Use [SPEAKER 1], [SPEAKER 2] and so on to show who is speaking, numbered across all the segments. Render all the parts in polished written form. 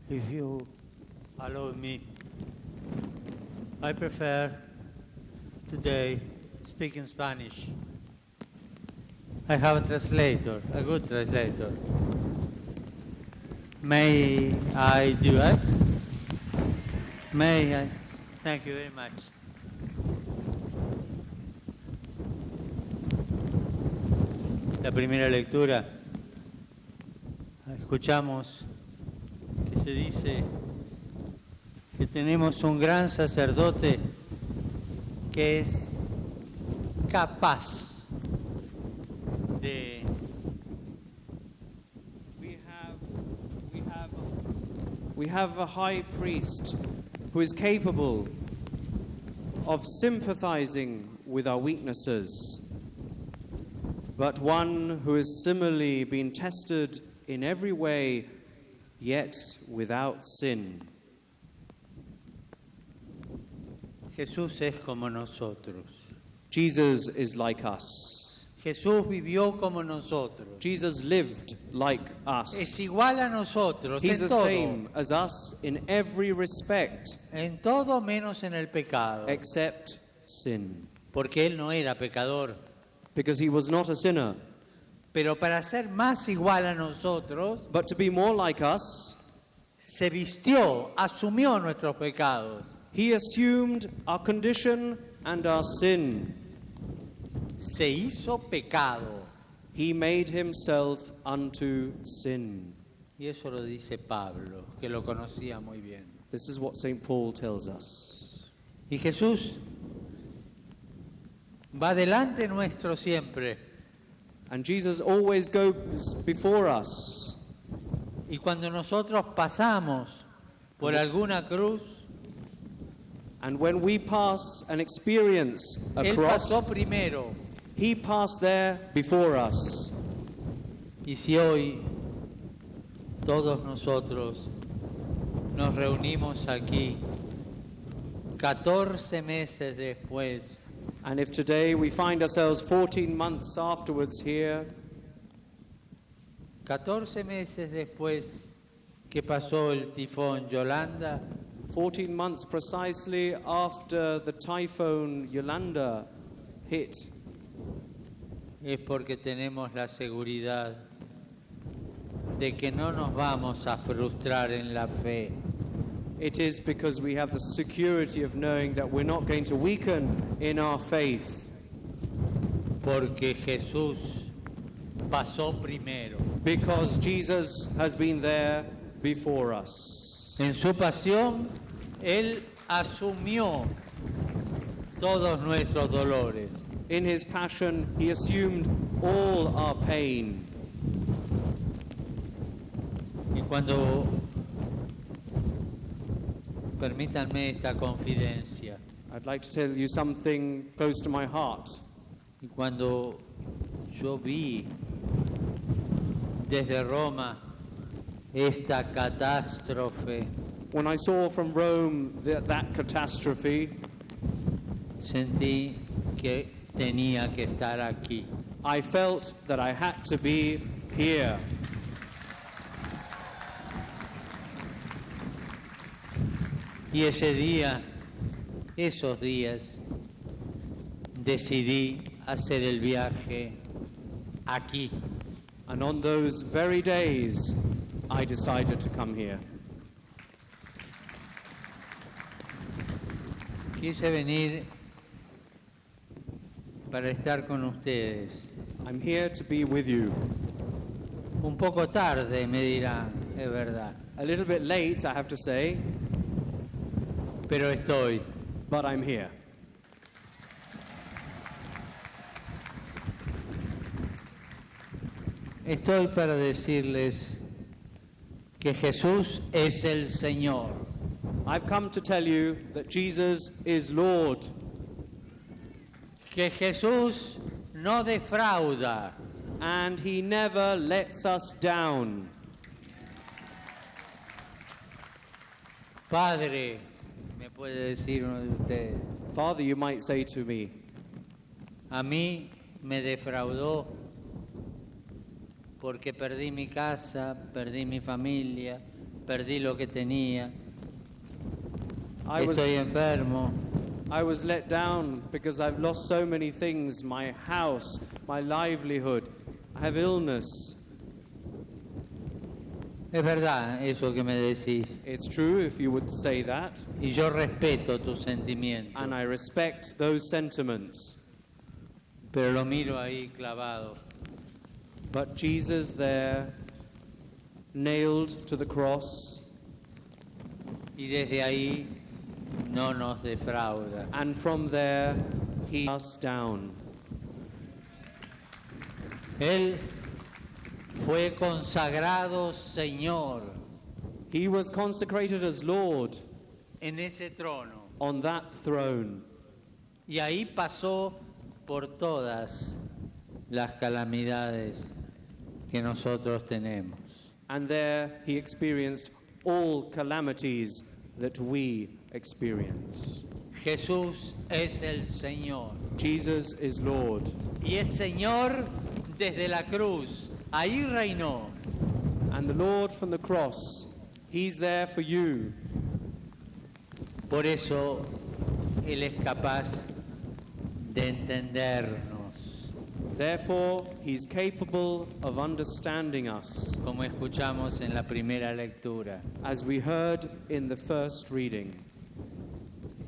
[SPEAKER 1] If you allow me, I prefer today speak in Spanish. I have a translator, a good translator. May I do it? May I? Thank you very much. La primera lectura, escuchamos que se dice que tenemos un gran sacerdote que es capaz de...
[SPEAKER 2] We have a high priest who is capable of sympathizing with our weaknesses, but one who has similarly been tested in every way, yet without sin.
[SPEAKER 1] Jesús es como nosotros.
[SPEAKER 2] Jesus is like us.
[SPEAKER 1] Jesús vivió como nosotros.
[SPEAKER 2] Jesus lived like us.
[SPEAKER 1] Es igual a nosotros
[SPEAKER 2] He's
[SPEAKER 1] en
[SPEAKER 2] the
[SPEAKER 1] todo.
[SPEAKER 2] same as us in every respect,
[SPEAKER 1] En todo menos en el pecado.
[SPEAKER 2] except sin.
[SPEAKER 1] Porque Él no era pecador.
[SPEAKER 2] Because he was not a sinner.
[SPEAKER 1] Pero para ser más igual a nosotros,
[SPEAKER 2] But to be more like us,
[SPEAKER 1] se vistió, asumió nuestros pecados.
[SPEAKER 2] he assumed our condition and our sin.
[SPEAKER 1] Se hizo pecado.
[SPEAKER 2] He made himself unto sin.
[SPEAKER 1] Y eso lo dice Pablo, que lo conocía muy bien.
[SPEAKER 2] This is what St. Paul tells us.
[SPEAKER 1] Y Jesús va delante nuestro siempre.
[SPEAKER 2] And Jesus always goes before us.
[SPEAKER 1] Y cuando nosotros pasamos por alguna cruz,
[SPEAKER 2] And when we pass and experience a
[SPEAKER 1] Él
[SPEAKER 2] cross,
[SPEAKER 1] pasó primero.
[SPEAKER 2] he passed there before us.
[SPEAKER 1] Y si hoy todos nosotros nos reunimos aquí 14 meses después,
[SPEAKER 2] And if today we find ourselves 14 months afterwards here,
[SPEAKER 1] 14 meses después que pasó el tifón Yolanda,
[SPEAKER 2] 14 months precisely after the typhoon Yolanda hit,
[SPEAKER 1] es porque tenemos la seguridad de que no nos vamos a frustrar en la fe,
[SPEAKER 2] it is because we have the security of knowing that we're not going to weaken in our faith,
[SPEAKER 1] porque Jesús pasó primero.
[SPEAKER 2] because Jesus has been there before us.
[SPEAKER 1] En su pasión, Él asumió todos nuestros dolores.
[SPEAKER 2] In his passion, he assumed all our pain.
[SPEAKER 1] Y cuando, permítanme esta confidencia,
[SPEAKER 2] I'd like to tell you something close to my heart.
[SPEAKER 1] y cuando yo vi desde Roma esta catástrofe,
[SPEAKER 2] When I saw from Rome that catastrophe,
[SPEAKER 1] sentí que tenía que estar aquí.
[SPEAKER 2] I felt that I had to be here.
[SPEAKER 1] Y ese día, esos días, decidí hacer el viaje aquí.
[SPEAKER 2] And on those very days, I decided to come here.
[SPEAKER 1] Quise venir para estar con ustedes.
[SPEAKER 2] I'm here to be with you.
[SPEAKER 1] Un poco tarde, me dirán, es verdad,
[SPEAKER 2] A little bit late, I have to say,
[SPEAKER 1] pero estoy.
[SPEAKER 2] but I'm here.
[SPEAKER 1] Estoy para decirles que Jesús es el Señor.
[SPEAKER 2] I've come to tell you that Jesus is Lord,
[SPEAKER 1] Que Jesús no defrauda.
[SPEAKER 2] and he never lets us down.
[SPEAKER 1] Padre, me puede decir uno de ustedes,
[SPEAKER 2] Father, you might say to me,
[SPEAKER 1] a mí me defraudó porque perdí mi casa, perdí mi familia, perdí lo que tenía,
[SPEAKER 2] I was,
[SPEAKER 1] estoy enfermo.
[SPEAKER 2] I was let down because I've lost so many things, my house, my livelihood. I have illness.
[SPEAKER 1] Es verdad eso que me decís.
[SPEAKER 2] It's true if you would say that,
[SPEAKER 1] Y yo respeto tus sentimientos.
[SPEAKER 2] and I respect those sentiments.
[SPEAKER 1] Pero lo miro ahí clavado.
[SPEAKER 2] But Jesus there, nailed to the cross,
[SPEAKER 1] Y desde ahí no nos defrauda.
[SPEAKER 2] and from there he us down.
[SPEAKER 1] Él fue consagrado Señor
[SPEAKER 2] He was consecrated as Lord
[SPEAKER 1] en ese trono.
[SPEAKER 2] on that throne.
[SPEAKER 1] Y ahí pasó por todas las calamidades que nosotros tenemos.
[SPEAKER 2] And there he experienced all calamities that we experience.
[SPEAKER 1] Jesús es el Señor.
[SPEAKER 2] Jesus is Lord.
[SPEAKER 1] Y es Señor desde la cruz. Ahí reinó.
[SPEAKER 2] And the Lord from the cross, he's there for you.
[SPEAKER 1] Por eso Él es capaz de entendernos,
[SPEAKER 2] Therefore, he's capable of understanding us,
[SPEAKER 1] como escuchamos en la primera lectura.
[SPEAKER 2] as we heard in the first reading.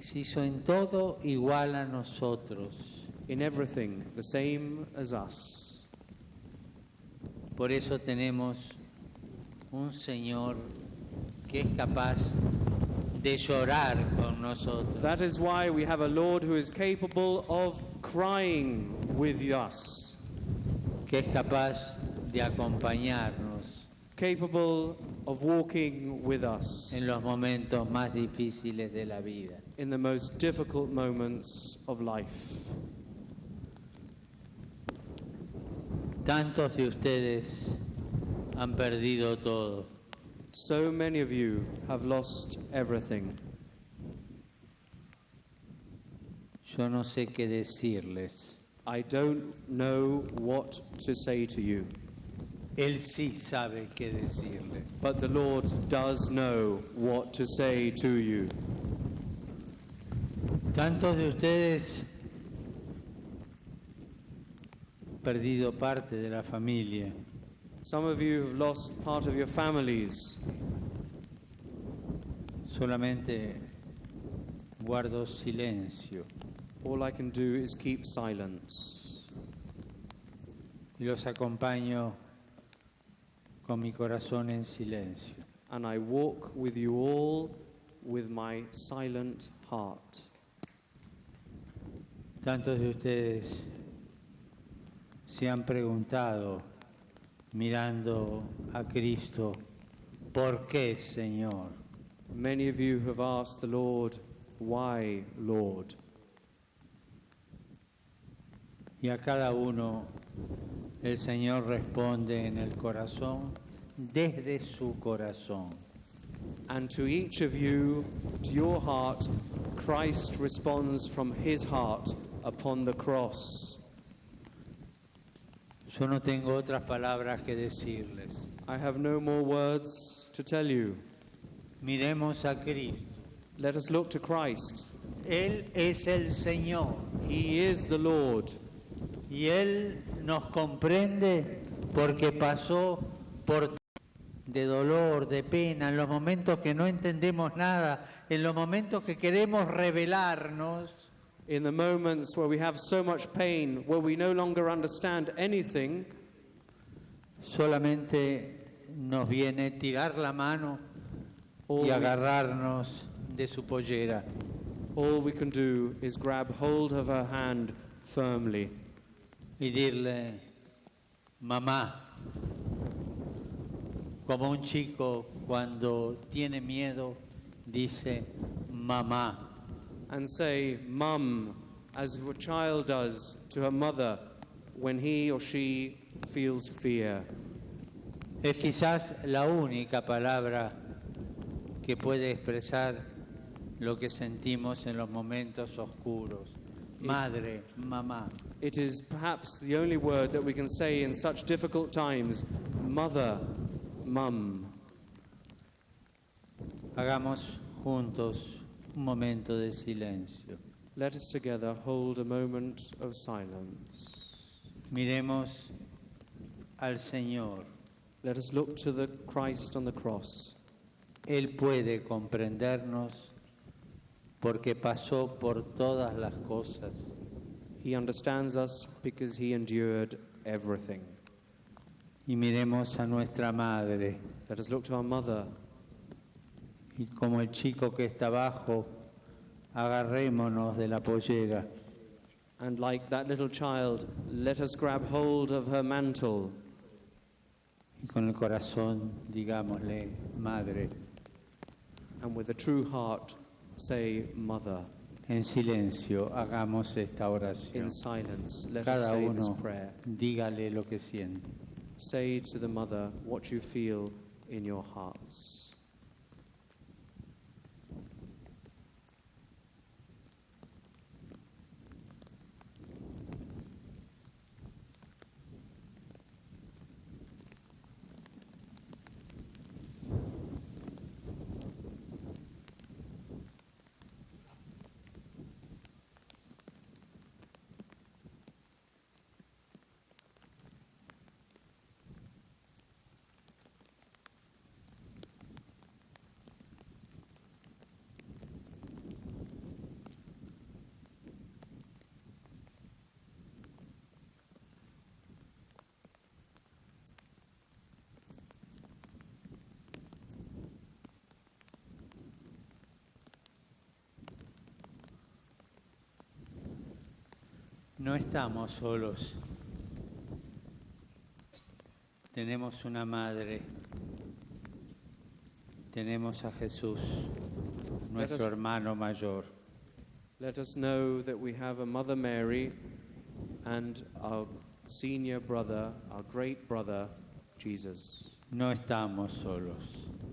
[SPEAKER 1] Se hizo en todo igual a nosotros.
[SPEAKER 2] In everything, the same as us.
[SPEAKER 1] Por eso tenemos un Señor que es capaz de llorar con nosotros,
[SPEAKER 2] That is why we have a Lord who is capable of crying with us,
[SPEAKER 1] que es capaz de acompañarnos
[SPEAKER 2] capable of walking with us
[SPEAKER 1] en los momentos más difíciles de la vida.
[SPEAKER 2] in the most difficult moments of life.
[SPEAKER 1] Tantos de ustedes han perdido todo.
[SPEAKER 2] So many of you have lost everything.
[SPEAKER 1] Yo no sé qué decirles.
[SPEAKER 2] I don't know what to say to you,
[SPEAKER 1] Él sí sabe qué decirles.
[SPEAKER 2] but the Lord does know what to say to you.
[SPEAKER 1] Tantos de ustedes han perdido parte de la familia.
[SPEAKER 2] Some of you have lost part of your families.
[SPEAKER 1] Solamente guardo silencio
[SPEAKER 2] All I can do is keep silence.
[SPEAKER 1] y los acompaño con mi corazón en silencio.
[SPEAKER 2] And I walk with you all with my silent heart.
[SPEAKER 1] Tantos de ustedes se han preguntado, mirando a Cristo, ¿por qué, Señor?
[SPEAKER 2] Many of you have asked the Lord, why, Lord?
[SPEAKER 1] Y a cada uno el Señor responde en el corazón, desde su corazón.
[SPEAKER 2] And to each of you, to your heart, Christ responds from his heart upon the cross.
[SPEAKER 1] Yo no tengo otras palabras que decirles.
[SPEAKER 2] I have no more words to tell you.
[SPEAKER 1] Miremos a Cristo.
[SPEAKER 2] Let us look to Christ.
[SPEAKER 1] Él es el Señor
[SPEAKER 2] He is the Lord.
[SPEAKER 1] y Él nos comprende porque pasó por de dolor, de pena, en los momentos que no entendemos nada, en los momentos que queremos rebelarnos.
[SPEAKER 2] In the moments where we have so much pain, where we no longer understand anything,
[SPEAKER 1] Solamente nos viene tirar la mano
[SPEAKER 2] all
[SPEAKER 1] y
[SPEAKER 2] we,
[SPEAKER 1] agarrarnos de su pollera
[SPEAKER 2] all we can do is grab hold of her hand firmly
[SPEAKER 1] y decirle, mamá, como un chico cuando tiene miedo dice, mamá.
[SPEAKER 2] and say, Mum, as a child does to her mother when he or she feels fear.
[SPEAKER 1] Es quizás la única palabra que puede expresar lo que sentimos en los momentos oscuros. Madre, mamá.
[SPEAKER 2] It is perhaps the only word that we can say in such difficult times, Mother, Mum.
[SPEAKER 1] Hagamos juntos un momento de silencio.
[SPEAKER 2] Let us together hold a moment of silence.
[SPEAKER 1] Miremos al Señor.
[SPEAKER 2] Let us look to the Christ on the cross.
[SPEAKER 1] Él puede comprendernos porque pasó por todas las cosas.
[SPEAKER 2] He understands us because he endured everything.
[SPEAKER 1] Y miremos a nuestra madre.
[SPEAKER 2] Let us look to our mother.
[SPEAKER 1] Y como el chico que está abajo, agarrémonos de la pollera.
[SPEAKER 2] And like that little child, let us grab hold of her mantle.
[SPEAKER 1] Y con el corazón digámosle, Madre.
[SPEAKER 2] And with a true heart, say, Mother.
[SPEAKER 1] En silencio hagamos esta oración.
[SPEAKER 2] In silence, let us
[SPEAKER 1] Cada
[SPEAKER 2] say this
[SPEAKER 1] uno
[SPEAKER 2] prayer.
[SPEAKER 1] dígale lo que siente.
[SPEAKER 2] Say to the mother what you feel in your hearts.
[SPEAKER 1] No estamos solos. Tenemos una madre. Tenemos a Jesús, nuestro hermano mayor.
[SPEAKER 2] Let us know that we have a Mother Mary and our senior brother, our great brother, Jesus.
[SPEAKER 1] No estamos solos.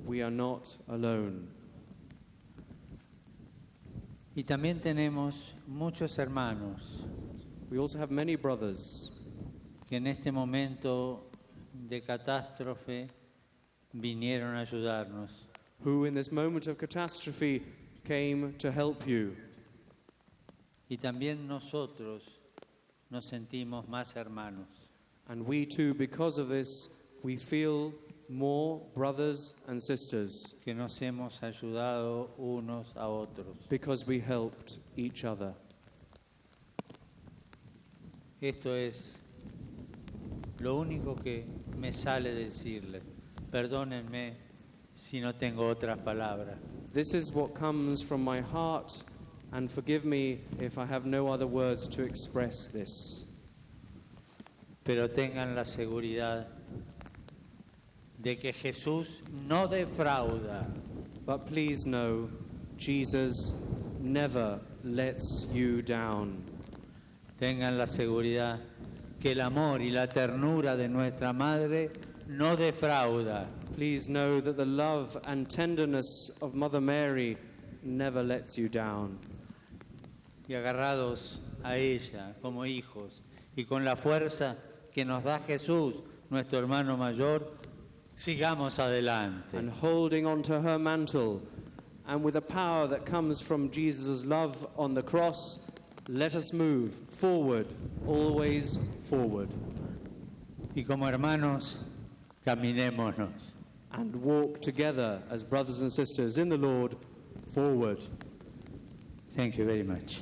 [SPEAKER 2] We are not alone.
[SPEAKER 1] Y también tenemos muchos hermanos
[SPEAKER 2] We also have many brothers
[SPEAKER 1] que en este momento de catástrofe vinieron a ayudarnos.
[SPEAKER 2] who in this moment of catastrophe came to help you.
[SPEAKER 1] Y también nosotros nos sentimos más hermanos.
[SPEAKER 2] And we too, because of this, we feel more brothers and sisters
[SPEAKER 1] Que nos hemos ayudado unos a otros.
[SPEAKER 2] because we helped each other.
[SPEAKER 1] Esto es lo único que me sale decirle. Perdónenme si no tengo otras palabras.
[SPEAKER 2] This is what comes from my heart, and forgive me if I have no other words to express this.
[SPEAKER 1] Pero tengan la seguridad de que Jesús no defrauda.
[SPEAKER 2] But please know, Jesus never lets you down.
[SPEAKER 1] Tengan la seguridad que el amor y la ternura de nuestra Madre no defrauda.
[SPEAKER 2] Please know that the love and tenderness of Mother Mary never lets you down.
[SPEAKER 1] Y agarrados a ella como hijos y con la fuerza que nos da Jesús, nuestro hermano mayor, sigamos adelante.
[SPEAKER 2] And holding on to her mantle, and with the power that comes from Jesus' love on the cross, let us move forward, always forward.
[SPEAKER 1] Y como hermanos, caminémonos.
[SPEAKER 2] And walk together as brothers and sisters in the Lord forward.
[SPEAKER 1] Thank you very much.